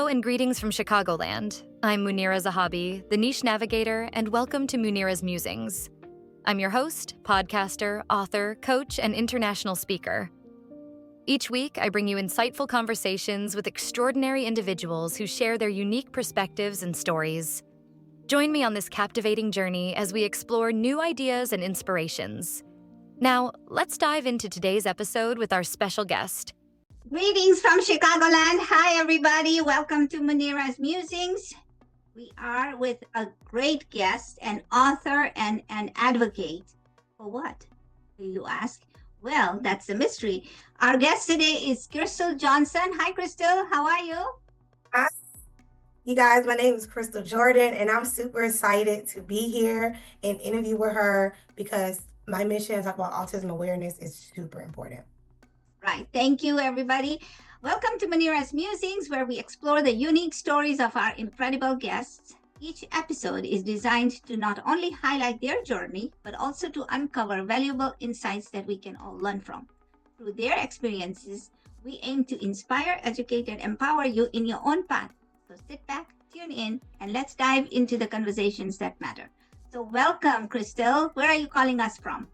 and greetings from Chicagoland. I'm Munira Zahabi, the niche navigator, and welcome to Munira's Musings. I'm your host, podcaster, author, coach, and international speaker. Each week, I bring you insightful conversations with extraordinary individuals who share their unique perspectives and stories. Join me on this captivating journey as we explore new ideas and inspirations. Now, let's dive into today's episode with our special guest. Greetings from Chicagoland. Hi, everybody. Welcome to Munira's Musings. We are with a great guest, an author and an advocate. For what, you ask? Well, that's the mystery. Our guest today is Crystal Johnson. Hi, Crystal. How are you? Hi, you guys. My name is Crystal Jordan, and I'm super excited to be here and interview with her because my mission to talk about autism awareness is super important. Right. Thank you, everybody. Welcome to Munira's Musings, where we explore the unique stories of our incredible guests. Each episode is designed to not only highlight their journey, but also to uncover valuable insights that we can all learn from. Through their experiences, we aim to inspire, educate, and empower you in your own path. So sit back, tune in, and let's dive into the conversations that matter. So welcome, Crystal. Where are you calling us from?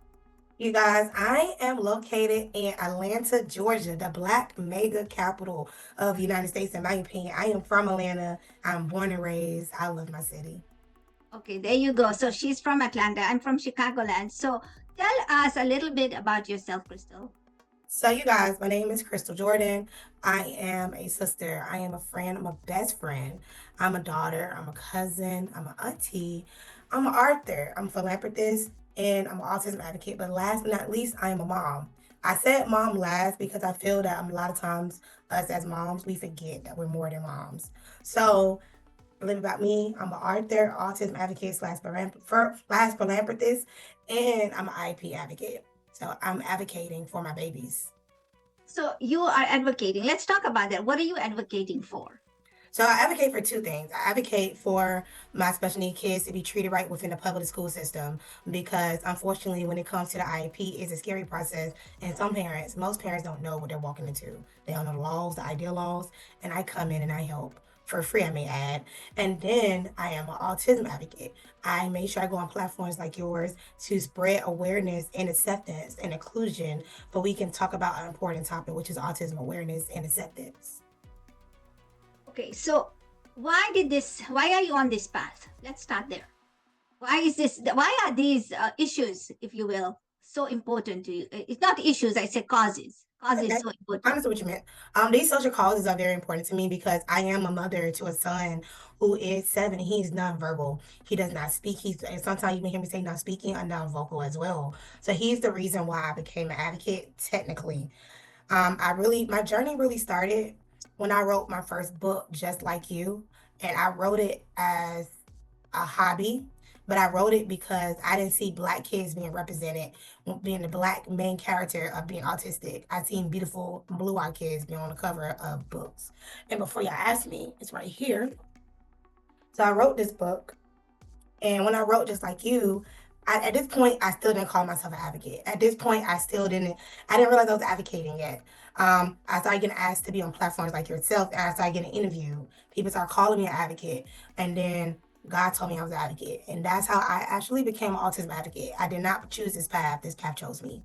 You guys, I am located in Atlanta, Georgia, the Black mega capital of the United States, in my opinion. I am from Atlanta. I'm born and raised. I love my city. Okay, there you go. So she's from Atlanta. I'm from Chicagoland. So tell us a little bit about yourself, Crystal. So you guys, my name is Crystal Jordan. I am a sister. I am a friend. I'm a best friend. I'm a daughter. I'm a cousin. I'm an auntie. I'm an author. I'm a philanthropist. And I'm an autism advocate, but last but not least, I am a mom. I said mom last because I feel that a lot of times us as moms, we forget that we're more than moms. So a little about me, I'm an author, autism advocate slash philanthropist, and I'm an IP advocate. So I'm advocating for my babies. So you are advocating. Let's talk about that. What are you advocating for? So I advocate for two things. I advocate for my special need kids to be treated right within the public school system because unfortunately when it comes to the IEP, it's a scary process. And most parents don't know what they're walking into. They don't know the laws, the ideal laws, and I come in and I help for free, I may add. And then I am an autism advocate. I make sure I go on platforms like yours to spread awareness and acceptance and inclusion so we can talk about an important topic, which is autism awareness and acceptance. Okay, so why are you on this path? Let's start there. Why are these issues, if you will, so important to you? It's not issues, I say causes. Causes Okay. so important. I understand what you meant. These social causes are very important to me because I am a mother to a son who is 7. He's nonverbal. He does not speak. And sometimes you may hear me say not speaking, I'm non-vocal as well. So he's the reason why I became an advocate technically. My journey really started when I wrote my first book, Just Like You, and I wrote it as a hobby, but I wrote it because I didn't see Black kids being represented, being the Black main character of being autistic. I seen beautiful blue-eyed kids being on the cover of books. And before y'all ask me, it's right here. So I wrote this book, and when I wrote Just Like You, at this point, I still didn't call myself an advocate. At this point, I didn't realize I was advocating yet. I started getting asked to be on platforms like yourself, and I started getting interviewed. People started calling me an advocate, and then God told me I was an advocate. And that's how I actually became an autism advocate. I did not choose this path. This path chose me.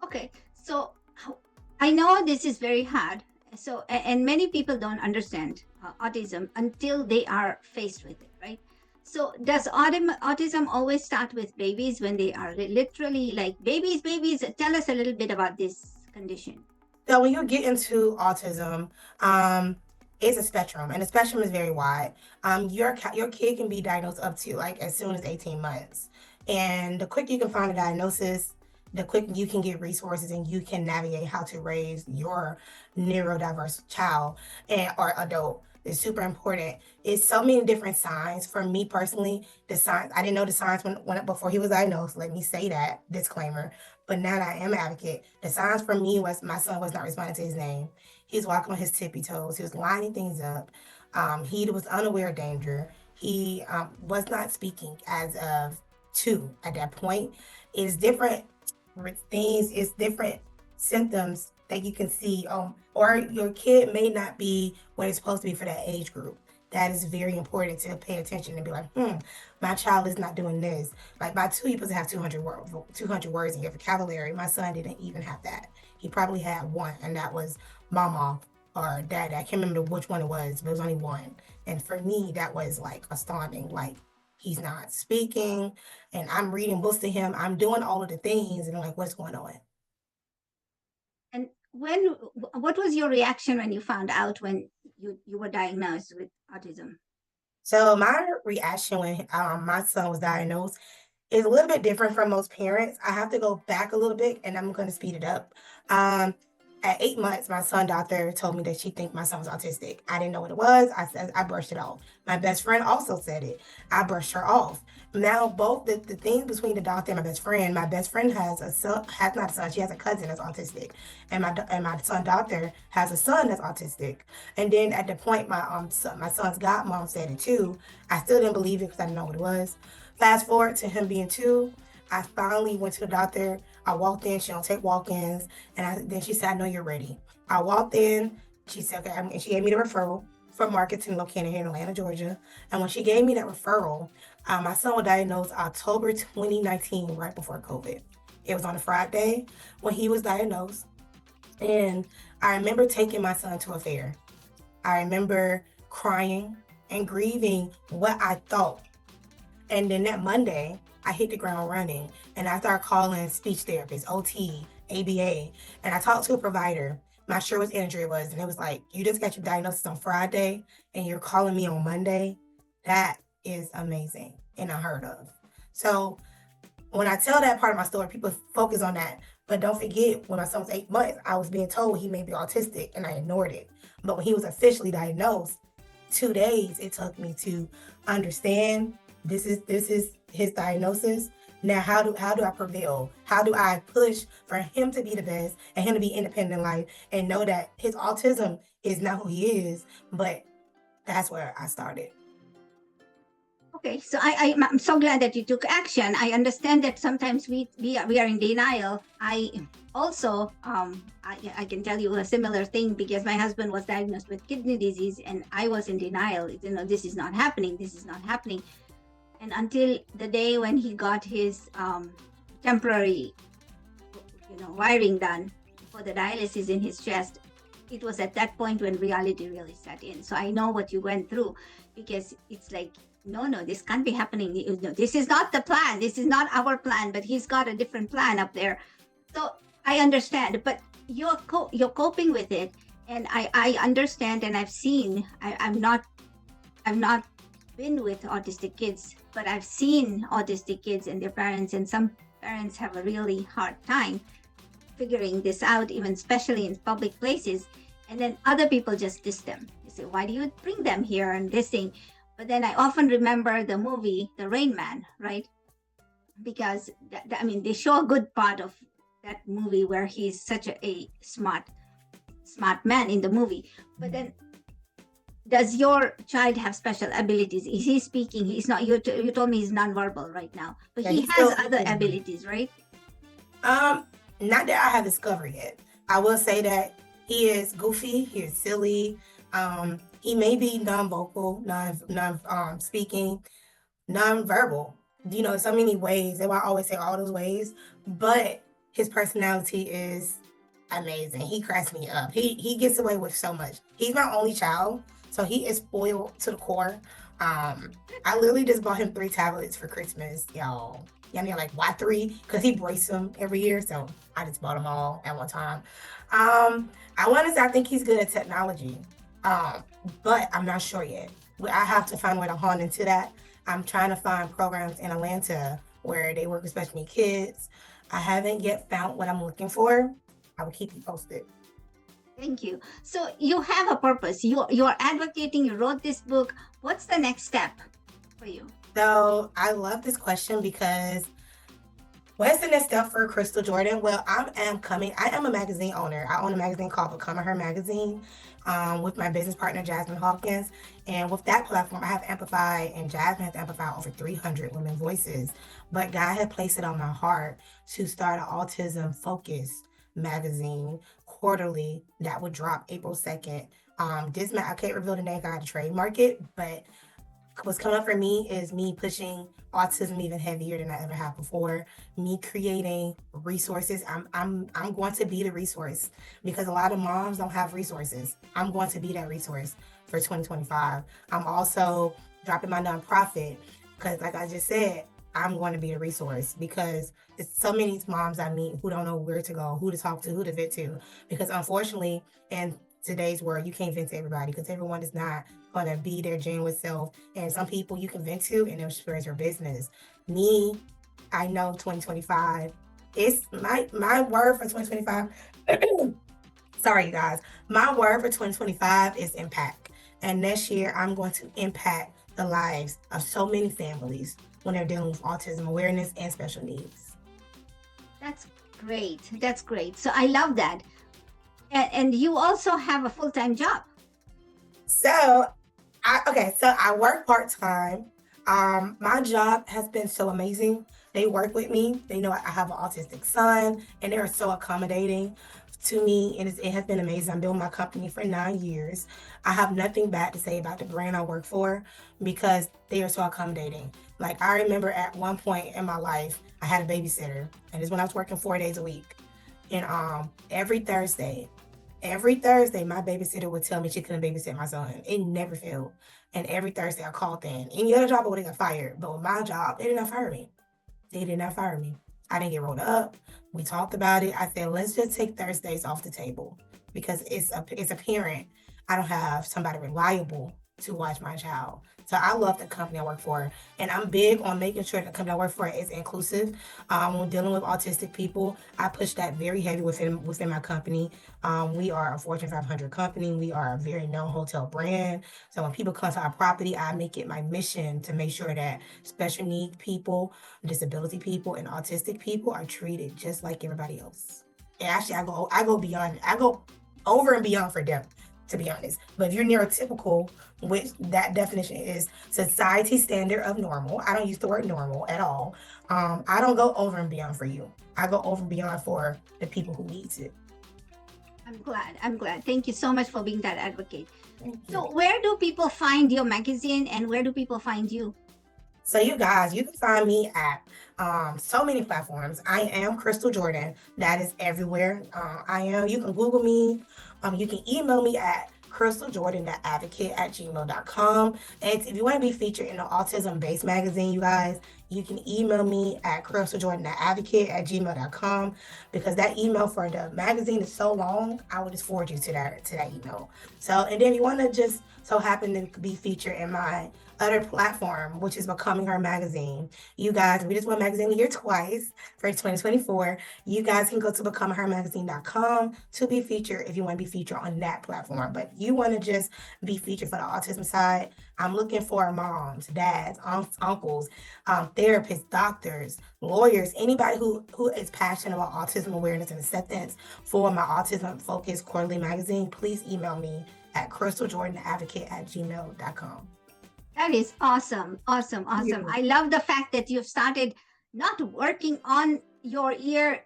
Okay, so I know this is very hard. So, and many people don't understand autism until they are faced with it, right? So does autism always start with babies when they are literally like babies? Tell us a little bit about this condition. So when you get into autism, it's a spectrum, and the spectrum is very wide. Your kid can be diagnosed up to like as soon as 18 months. And the quicker you can find a diagnosis, the quicker you can get resources and you can navigate how to raise your neurodiverse child or adult. Is super important. It's so many different signs. For me personally, the signs, I didn't know the signs when before he was diagnosed. Let me say that, disclaimer. But now that I am an advocate, the signs for me was my son was not responding to his name. He was walking on his tippy toes. He was lining things up. He was unaware of danger. He was not speaking as of 2 at that point. It's different things. It's different symptoms that you can see, or your kid may not be what it's supposed to be for that age group. That is very important to pay attention and be like, my child is not doing this. Like by two, you're supposed to have 200 words in your vocabulary. My son didn't even have that. He probably had one, and that was mama or dad. I can't remember which one it was, but it was only one. And for me, that was like astounding. Like he's not speaking, and I'm reading books to him. I'm doing all of the things, and I'm like, what's going on? And what was your reaction when you found out when you were diagnosed with autism? So my reaction when my son was diagnosed is a little bit different from most parents. I have to go back a little bit, and I'm going to speed it up. Um, at 8 months, my son doctor told me that she think my son was autistic. I didn't know what it was. I said I brushed it off. My best friend also said it. I brushed her off. Now both the thing between the doctor and my best friend has a son, has not a son, she has a cousin that's autistic. And my son doctor has a son that's autistic. And then at the point my son's godmom said it too, I still didn't believe it because I didn't know what it was. Fast forward to him being 2, I finally went to the doctor. I walked in. She don't take walk-ins, and then she said, "I know you're ready." I walked in. She said, "Okay," and she gave me the referral from marketing located here in Atlanta, Georgia. And when she gave me that referral, my son was diagnosed October 2019, right before COVID. It was on a Friday when he was diagnosed, and I remember taking my son to a fair. I remember crying and grieving what I thought. And then that Monday, I hit the ground running, and I started calling speech therapists, OT, ABA, and I talked to a provider. Not sure what injury it was, and it was like, you just got your diagnosis on Friday, and you're calling me on Monday. That is amazing and unheard of. So when I tell that part of my story, people focus on that. But don't forget, when my son was 8 months, I was being told he may be autistic, and I ignored it. But when he was officially diagnosed, 2 days it took me to understand this is his diagnosis. Now, how do I prevail? How do I push for him to be the best and him to be independent in life and know that his autism is not who he is? But that's where I started. Okay, so I'm so glad that you took action. I understand that sometimes we are in denial. I also I can tell you a similar thing because my husband was diagnosed with kidney disease and I was in denial. This is not happening. This is not happening. And until the day when he got his temporary, wiring done for the dialysis in his chest, it was at that point when reality really set in. So I know what you went through because it's like, no, this can't be happening. This is not the plan. This is not our plan, but he's got a different plan up there. So I understand, but you're coping with it. And I understand, and I've seen, I've not been with autistic kids, but I've seen autistic kids and their parents, and some parents have a really hard time figuring this out, even especially in public places. And then other people just diss them. They say, why do you bring them here and this thing? But then I often remember the movie, The Rain Man, right? Because, they show a good part of that movie where he's such a smart man in the movie. But then, does your child have special abilities? Is he speaking? He's not. You told me he's nonverbal right now, but he has other abilities, right? Not that I have discovered yet. I will say that he is goofy. He is silly. He may be non-vocal, speaking, non-verbal. So many ways. They will always say all those ways, but his personality is amazing. He cracks me up. He gets away with so much. He's my only child, so he is spoiled to the core. I literally just bought him 3 tablets for Christmas, y'all. Like, why 3? Because he breaks them every year, so I just bought them all at one time. I want to say I think he's good at technology, but I'm not sure yet. I have to find a way to hone into that. I'm trying to find programs in Atlanta where they work with special needs kids. I haven't yet found what I'm looking for. I will keep you posted. Thank you. So you have a purpose. You're advocating. You wrote this book. What's the next step for you? So I love this question because what's the next step for Crystal Jordan? Well, I am a magazine owner. I own a magazine called Becoming Her Magazine with my business partner, Jasmine Hawkins. And with that platform, I have amplified, and Jasmine has amplified over 300 women's voices. But God had placed it on my heart to start an autism focused magazine quarterly that would drop April 2nd. I can't reveal the name, I got to trademark it, but what's coming up for me is me pushing autism even heavier than I ever have before. Me creating resources. I'm going to be the resource because a lot of moms don't have resources. I'm going to be that resource for 2025. I'm also dropping my nonprofit because, like I just said, I'm going to be a resource because it's so many moms I meet who don't know where to go, who to talk to, who to vent to. Because unfortunately, in today's world, you can't vent to everybody because everyone is not going to be their genuine self. And some people you can vent to and they'll spread your business. Me, I know 2025 is my word for 2025. Sorry, you guys. My word for 2025 is impact. And this year, I'm going to impact the lives of so many families when they're dealing with autism awareness and special needs. That's great. That's great. So I love that. And you also have a full-time job. So I work part-time. My job has been so amazing. They work with me. They know I have an autistic son, and they're so accommodating to me, and it has been amazing. I'm building my company for 9 years. I have nothing bad to say about the brand I work for because they are so accommodating. Like, I remember at one point in my life, I had a babysitter, and this is when I was working 4 days a week. And every Thursday, my babysitter would tell me she couldn't babysit my son. It never failed. And every Thursday I called in. Any other job I would have got fired. But with my job, they did not fire me. They did not fire me. I didn't get rolled up. We talked about it. I said, let's just take Thursdays off the table because it's a parent. I don't have somebody reliable to watch my child. So I love the company I work for. And I'm big on making sure the company I work for is inclusive. When dealing with autistic people, I push that very heavy within my company. We are a Fortune 500 company. We are a very known hotel brand. So when people come to our property, I make it my mission to make sure that special needs people, disability people, and autistic people are treated just like everybody else. And actually, I go beyond. I go over and beyond for them, to be honest. But if you're neurotypical, which that definition is society standard of normal. I don't use the word normal at all. I don't go over and beyond for you. I go over and beyond for the people who needs it. I'm glad. Thank you so much for being that advocate. So where do people find your magazine and where do people find you? So you guys, you can find me at so many platforms. I am Crystal Jordan. That is everywhere. You can Google me. You can email me at crystaljordan.advocate@gmail.com. And if you want to be featured in the autism-based magazine, you guys, you can email me at crystaljordan.advocate@gmail.com because that email for the magazine is so long, I will just forward you to that email. So, and then if you want to just so happen to be featured in my other platform, which is Becoming Her Magazine. You guys, we just won Magazine of the Year twice for 2024. You guys can go to becominghermagazine.com to be featured if you want to be featured on that platform. But you want to just be featured for the autism side, I'm looking for moms, dads, uncles, therapists, doctors, lawyers, anybody who is passionate about autism awareness and acceptance for my autism-focused quarterly magazine. Please email me at crystaljordanadvocate@gmail.com. That is awesome. Awesome. Awesome. I love the fact that you've started not working on your year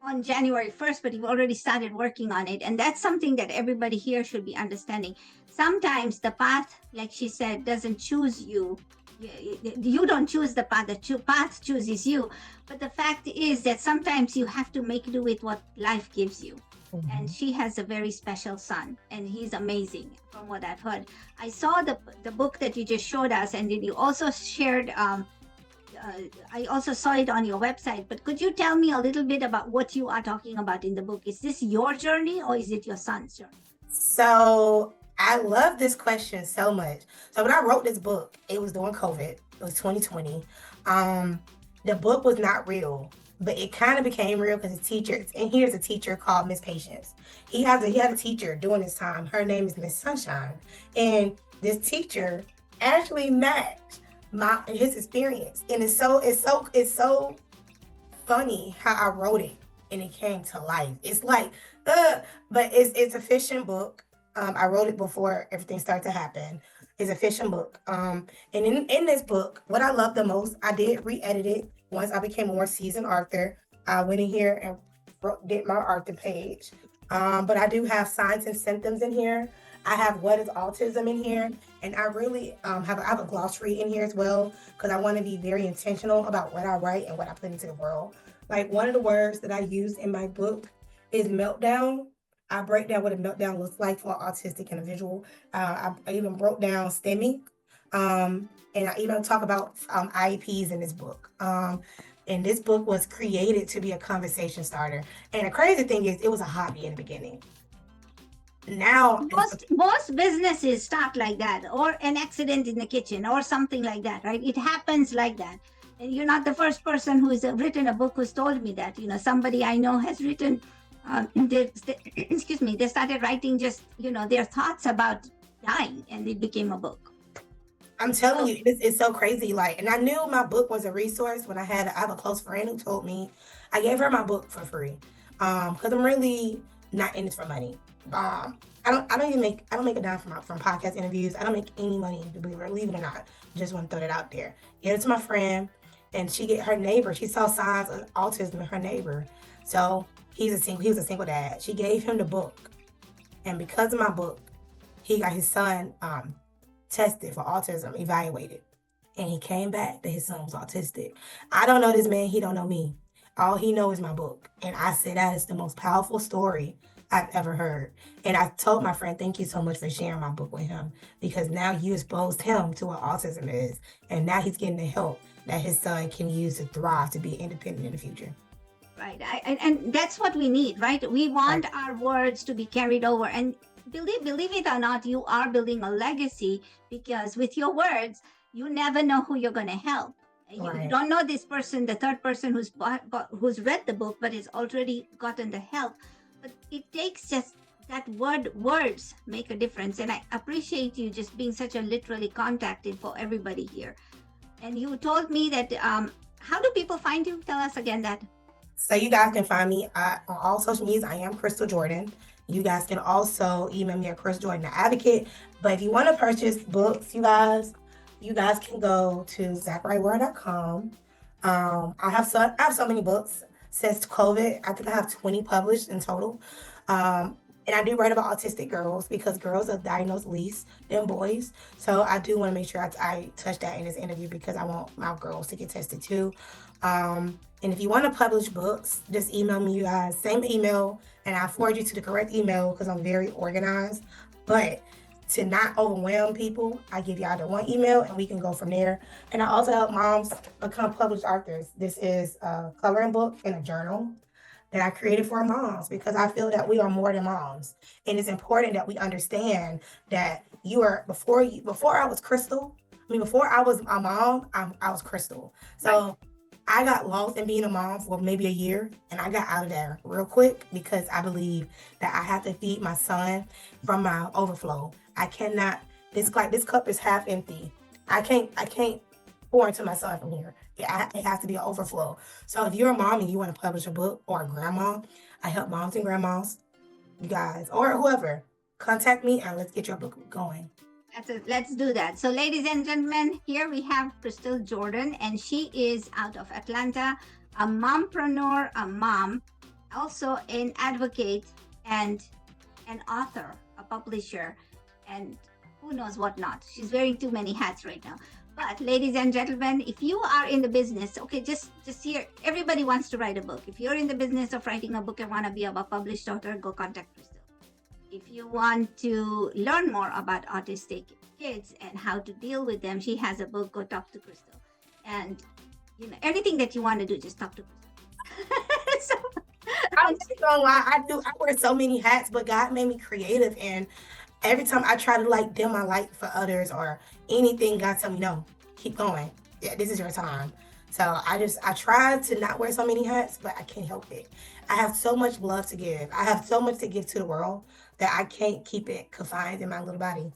on January 1st, but you've already started working on it. And that's something that everybody here should be understanding. Sometimes the path, like she said, doesn't choose you. You don't choose the path, the path chooses you. But the fact is that sometimes you have to make do with what life gives you. And she has a very special son, and he's amazing from what I've heard. I saw the book that you just showed us, and then you also shared, I also saw it on your website, but could you tell me a little bit about what you are talking about in the book? Is this your journey or is it your son's journey? So I love this question so much. So when I wrote this book, it was during COVID. It was 2020. The book was not real, but it kind of became real because his teacher, and here's a teacher called Miss Patience. He had a teacher during this time. Her name is Miss Sunshine. And this teacher actually matched his experience. And it's so funny how I wrote it and it came to life. It's like, but it's a fiction book. I wrote it before everything started to happen. It's a fiction book. And in this book, what I love the most, I did re-edit it once I became a more seasoned author. I went in here and did my author page. But I do have signs and symptoms in here. I have what is autism in here, and I really I have a glossary in here as well because I want to be very intentional about what I write and what I put into the world. Like one of the words that I use in my book is meltdown. I break down what a meltdown looks like for an autistic individual. I even broke down STEMI, and I even talk about IEPs in this book. And this book was created to be a conversation starter. And the crazy thing is, it was a hobby in the beginning. Now, most businesses start like that, or an accident in the kitchen, or something like that, right? It happens like that. And you're not the first person who's written a book who's told me that. Somebody I know has written. Excuse me. They started writing just their thoughts about dying, and it became a book. I'm telling you, it's so crazy. Like, and I knew my book was a resource when I have a close friend who told me. I gave her my book for free, because I'm really not in this for money. I don't make a dime from podcast interviews. I don't make any money, believe it or not. Just want to throw that out there. Gave it to my friend, and her neighbor. She saw signs of autism in her neighbor, so he was a single dad. She gave him the book, and because of my book, he got his son tested for autism, evaluated, and he came back that his son was autistic. I don't know this man. He don't know me. All he knows is my book, and I said that is the most powerful story I've ever heard. And I told my friend, thank you so much for sharing my book with him, because now you exposed him to what autism is, and now he's getting the help that his son can use to thrive, to be independent in the future. Right. And that's what we need, right? We want our words to be carried over. And believe it or not, you are building a legacy, because with your words, you never know who you're going to help. Right. You don't know this person, the third person who's read the book, but has already gotten the help. But it takes just that words make a difference. And I appreciate you just being such a literally contacted for everybody here. And you told me that, how do people find you? Tell us again that. So you guys can find me on all social medias. I am Crystal Jordan. You guys can also email me at Chris Jordan the Advocate. But if you want to purchase books, you guys can go to ZachariaWord.com. I have so many books since COVID. I think I have 20 published in total. And I do write about autistic girls, because girls are diagnosed least than boys. So I do want to make sure I touch that in this interview, because I want my girls to get tested too. And if you want to publish books, just email me, you guys. Same email, and I'll forward you to the correct email, because I'm very organized. But to not overwhelm people, I give y'all the one email, and we can go from there. And I also help moms become published authors. This is a coloring book and a journal that I created for moms, because I feel that we are more than moms. And it's important that we understand that before I was Crystal, before I was a mom, I was Crystal. So I got lost in being a mom for maybe a year, and I got out of there real quick, because I believe that I have to feed my son from my overflow. I cannot, this cup is half empty. I can't pour into my son from here. It has to be an overflow. So if you're a mom and you want to publish a book, or a grandma, I help moms and grandmas, you guys, or whoever, contact me and let's get your book going. Let's do that. So ladies and gentlemen, here we have Crystal Jordan, and she is out of Atlanta, a mompreneur, a mom, also an advocate, and an author, a publisher, and who knows what not. She's wearing too many hats right now. But ladies and gentlemen, if you are in the business, okay, just here, everybody wants to write a book. If you're in the business of writing a book and want to be a published author, go contact Crystal. If you want to learn more about autistic kids and how to deal with them, she has a book. Go talk to Crystal. And anything that you want to do, just talk to Crystal. I'm just gonna lie, I wear so many hats, but God made me creative, and every time I try to dim my light for others or anything, God tell me, no, keep going. Yeah, this is your time. So I try to not wear so many hats, but I can't help it. I have so much love to give. I have so much to give to the world that I can't keep it confined in my little body.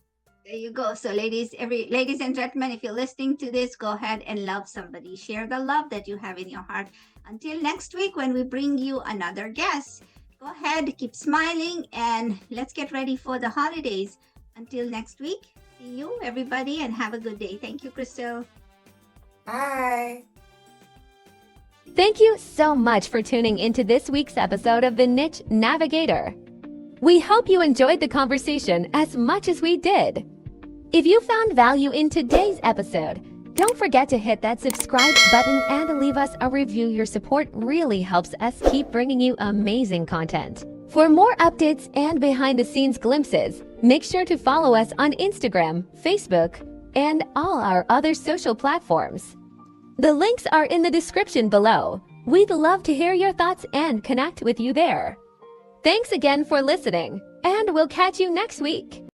There you go. So ladies and gentlemen, if you're listening to this, go ahead and love somebody. Share the love that you have in your heart. Until next week, when we bring you another guest, go ahead, keep smiling, and let's get ready for the holidays. Until next week, see you everybody, and have a good day. Thank you, Crystal. Bye. Thank you so much for tuning into this week's episode of The Niche Navigator. We hope you enjoyed the conversation as much as we did. If you found value in today's episode, don't forget to hit that subscribe button and leave us a review. Your support really helps us keep bringing you amazing content. For more updates and behind-the-scenes glimpses, make sure to follow us on Instagram, Facebook, and all our other social platforms. The links are in the description below. We'd love to hear your thoughts and connect with you there. Thanks again for listening, and we'll catch you next week.